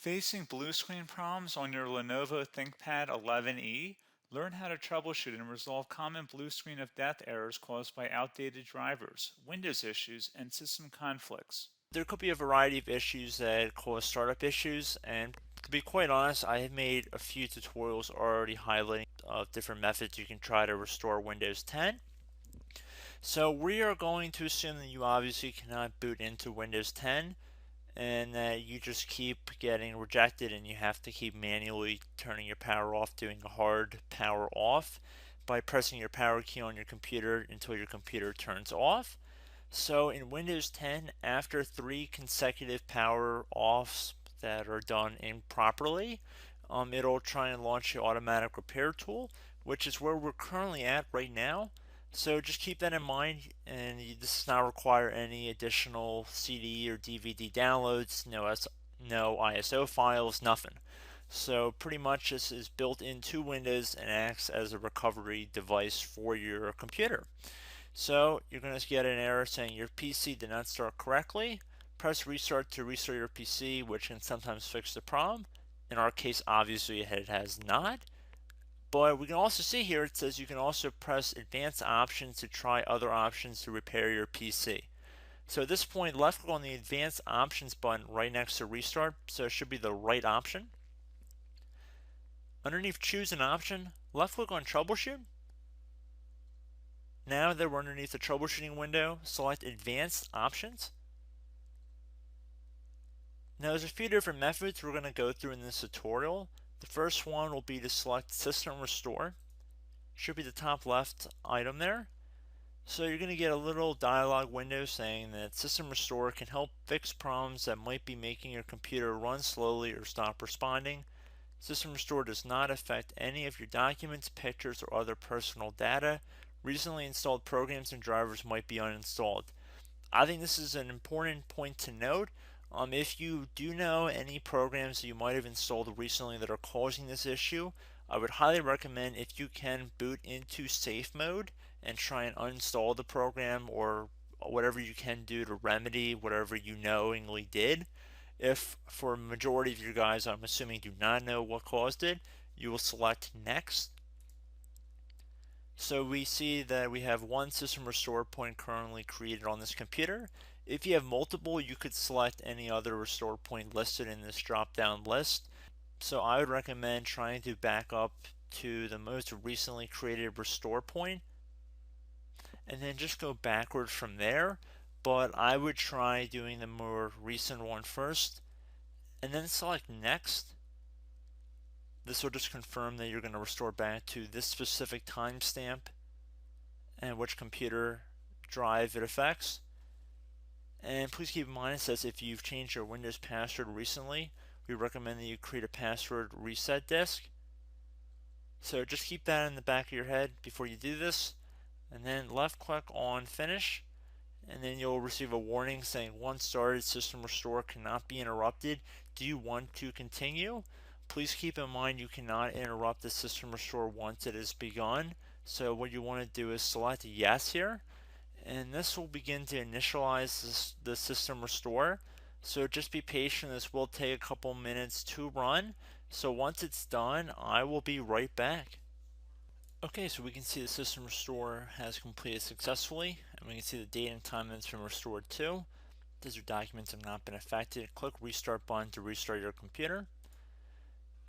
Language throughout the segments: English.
Facing blue screen problems on your Lenovo ThinkPad 11e? Learn how to troubleshoot and resolve common blue screen of death errors caused by outdated drivers, Windows issues, and system conflicts. There could be a variety of issues that cause startup issues, and to be quite honest, I have made a few tutorials already highlighting different methods you can try to restore Windows 10. So we are going to assume that you obviously cannot boot into Windows 10 and that you just keep getting rejected and you have to keep manually turning your power off, doing a hard power off by pressing your power key on your computer until your computer turns off. So in Windows 10, after 3 consecutive power offs that are done improperly, it'll try and launch the automatic repair tool, which is where we're currently at right now. So just keep that in mind, and this does not require any additional CD or DVD downloads, no ISO files, nothing. So pretty much this is built into Windows and acts as a recovery device for your computer. So you're going to get an error saying your PC did not start correctly. Press restart to restart your PC, which can sometimes fix the problem. In our case, obviously it has not. But we can also see here it says you can also press advanced options to try other options to repair your PC. So at this point, left click on the advanced options button right next to restart, so it should be the right option. Underneath choose an option, left click on troubleshoot. Now that we're underneath the troubleshooting window, select advanced options. Now there's a few different methods we're going to go through in this tutorial. The first one will be to select System Restore. Should be the top left item there. So you're going to get a little dialog window saying that System Restore can help fix problems that might be making your computer run slowly or stop responding. System Restore does not affect any of your documents, pictures, or other personal data. Recently installed programs and drivers might be uninstalled. I think this is an important point to note. If you do know any programs that you might have installed recently that are causing this issue, I would highly recommend if you can boot into safe mode and try and uninstall the program or whatever you can do to remedy whatever you knowingly did. If for a majority of you guys, I'm assuming do not know what caused it, you will select next. So we see that we have one system restore point currently created on this computer. If you have multiple, you could select any other restore point listed in this drop down list. So I would recommend trying to back up to the most recently created restore point and then just go backwards from there. But I would try doing the more recent one first and then select next. This will just confirm that you're going to restore back to this specific timestamp and which computer drive it affects. And please keep in mind it says if you've changed your Windows password recently, we recommend that you create a password reset disk. So just keep that in the back of your head before you do this, and then left click on finish, and then you'll receive a warning saying once started, system restore cannot be interrupted. Do you want to continue? Please keep in mind you cannot interrupt the system restore once it is begun. So what you want to do is select yes here, and this will begin to initialize the system restore. So just be patient, this will take a couple minutes to run. So once it's done, I will be right back. Okay, so we can see the system restore has completed successfully, and we can see the date and time that it's been restored to. These your documents have not been affected. Click restart button to restart your computer.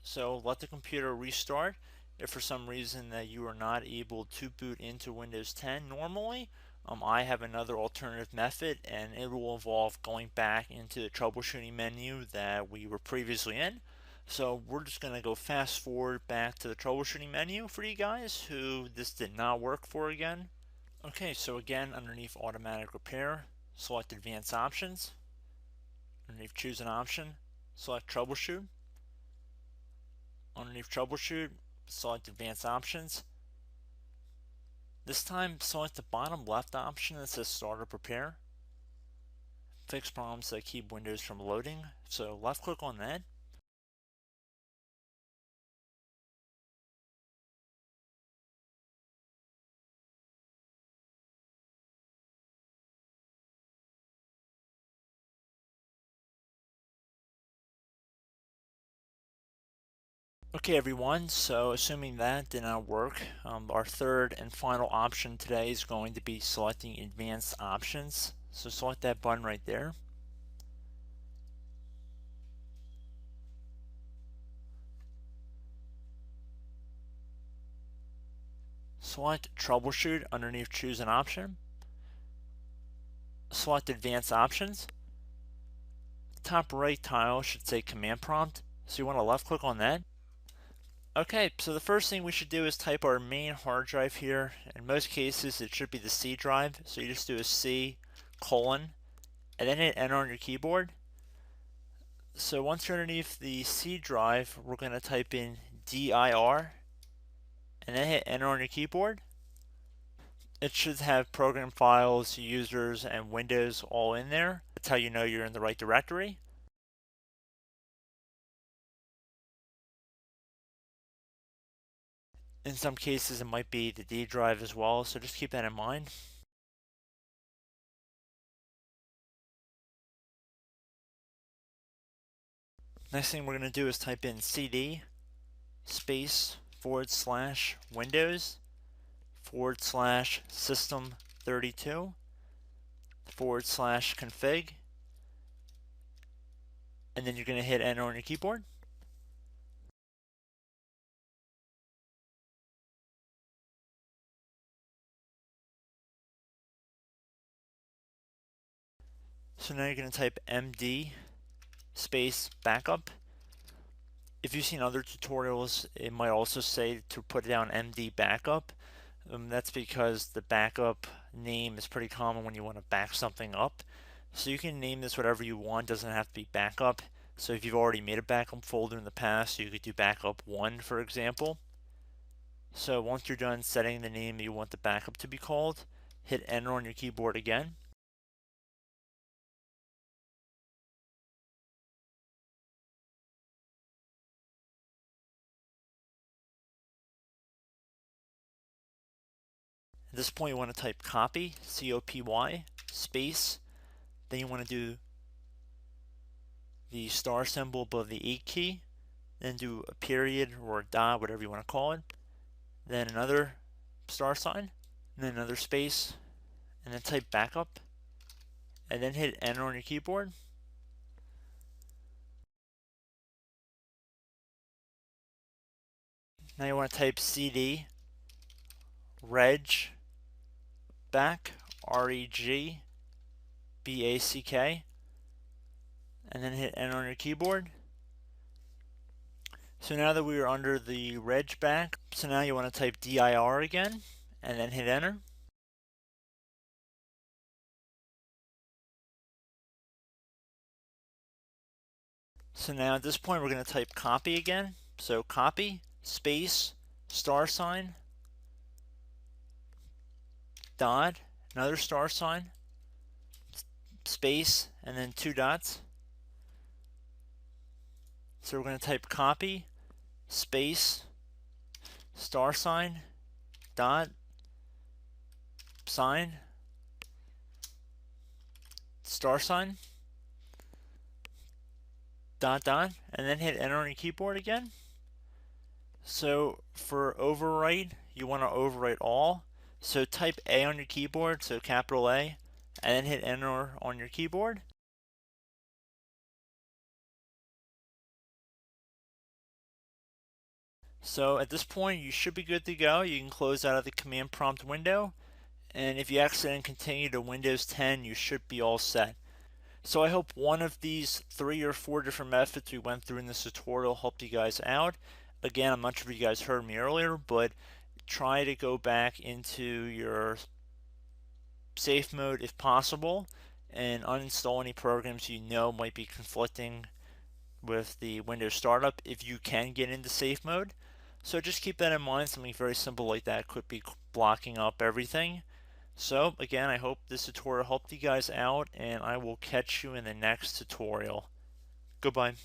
So let the computer restart. If for some reason that you are not able to boot into Windows 10 normally, I have another alternative method, and it will involve going back into the troubleshooting menu that we were previously in. So we're just going to go fast forward back to the troubleshooting menu for you guys who this did not work for again. Okay, so again, underneath automatic repair, select advanced options. Underneath choose an option, select troubleshoot. Underneath troubleshoot, select advanced options. This time, select the bottom left option that says start or prepare. Fix problems that keep Windows from loading. So left click on that. Okay everyone, so assuming that did not work, our third and final option today is going to be selecting advanced options. So select that button right there. Select troubleshoot underneath choose an option. Select advanced options. Top right tile should say command prompt, so you want to left click on that. Okay, so the first thing we should do is type our main hard drive here. In most cases it should be the C drive, so you just do a C colon and then hit enter on your keyboard. So once you're underneath the C drive, we're going to type in dir and then hit enter on your keyboard. It should have program files, users, and Windows all in there. That's how you know you're in the right directory. In some cases, it might be the D drive as well, so just keep that in mind. Next thing we're going to do is type in cd space / Windows / system 32 / config, and then you're going to hit enter on your keyboard. So now you're going to type md space backup. If you've seen other tutorials, it might also say to put down md backup. That's because the backup name is pretty common when you want to back something up. So you can name this whatever you want, doesn't have to be backup. So if you've already made a backup folder in the past, you could do backup 1, for example. So once you're done setting the name you want the backup to be called, hit enter on your keyboard again. At this point, you want to type copy, C-O-P-Y, space. Then you want to do the star symbol above the 8 key. Then do a period or a dot, whatever you want to call it. Then another star sign, and then another space, and then type backup, and then hit enter on your keyboard. Now you want to type cd reg back, REG BACK, and then hit enter on your keyboard. So now that we are under the reg back, so now you want to type dir again, and then hit enter. So now at this point we're going to type copy again. So copy, space, star sign, dot, another star sign, space, and then 2 dots. So we're going to type copy, space, star sign, dot, sign, star sign, dot, dot, and then hit enter on your keyboard again. So for overwrite, you want to overwrite all. So type A on your keyboard, so capital A, and then hit enter on your keyboard. So at this point, you should be good to go. You can close out of the command prompt window. And if you accidentally continue to Windows 10, you should be all set. So I hope one of these 3 or 4 different methods we went through in this tutorial helped you guys out. Again, I'm not sure if you guys heard me earlier, but try to go back into your safe mode if possible and uninstall any programs you know might be conflicting with the Windows startup if you can get into safe mode. So just keep that in mind. Something very simple like that could be blocking up everything. So again, I hope this tutorial helped you guys out, and I will catch you in the next tutorial. Goodbye.